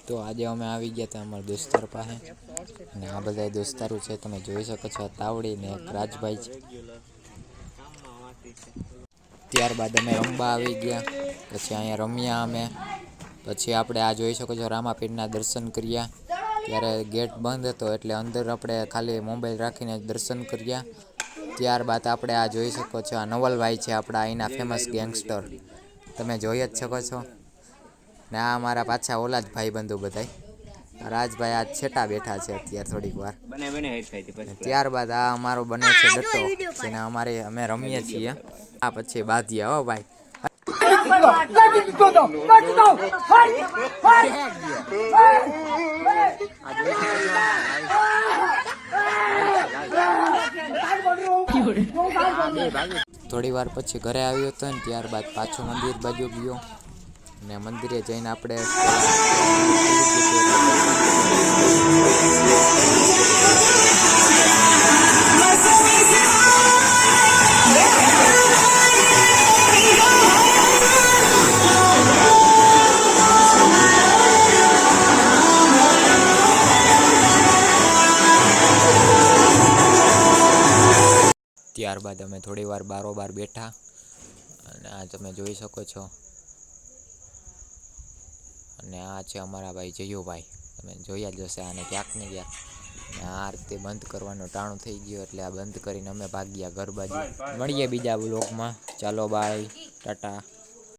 તો આજે અમે આવી ગયા હતા અમારા દોસ્તાર પાસે અને આ બધા દોસ્તારો છે, તમે જોઈ શકો છો. તાવડી ને એક રાજભાઈ છે. ત્યારબાદ અમે રમવા આવી ગયા, પછી અહીંયા રમ્યા અમે. પછી આપણે આ જોઈ શકો છો રામાપીરના દર્શન કર્યા. ત્યારે ગેટ બંધ હતો એટલે અંદર આપણે ખાલી મોબાઈલ રાખીને દર્શન કર્યા. ત્યારબાદ આપણે આ જોઈ શકો છો, આ નવલભાઈ છે આપણા અહીંના ફેમસ ગેંગસ્ટર, તમે જોઈ જ શકો છો. ને આ અમારા પાછા ઓલા જ ભાઈબંધો બધાય. રાજભાઈ આ છેટા બેઠા છે અત્યારે થોડીક વાર. ત્યારબાદ આ અમારો બને છે ડટ્ટો, જેને અમે રમીએ છીએ. આ પછી બાંધ્યા હો ભાઈ. થોડી વાર પછી ઘરે આવ્યો હતો ને ત્યારબાદ પાછો મંદિર બાજુ ગયો ને મંદિરે જઈને આપણે ત્યારબાદ અમે થોડી વાર બારોબાર બેઠા અને આ તમે જોઈ શકો છો. અને આ છે અમારા ભાઈ જયુભાઈ, તમે જોયા જ હશે આને ક્યાંક ને ક્યાંક. આ રીતે બંધ કરવાનું ટાણું થઈ ગયું એટલે આ બંધ કરીને અમે ભાગ્યા ઘર બાજુ. મળીએ બીજા બ્લોગમાં. ચાલો બાય, ટાટા.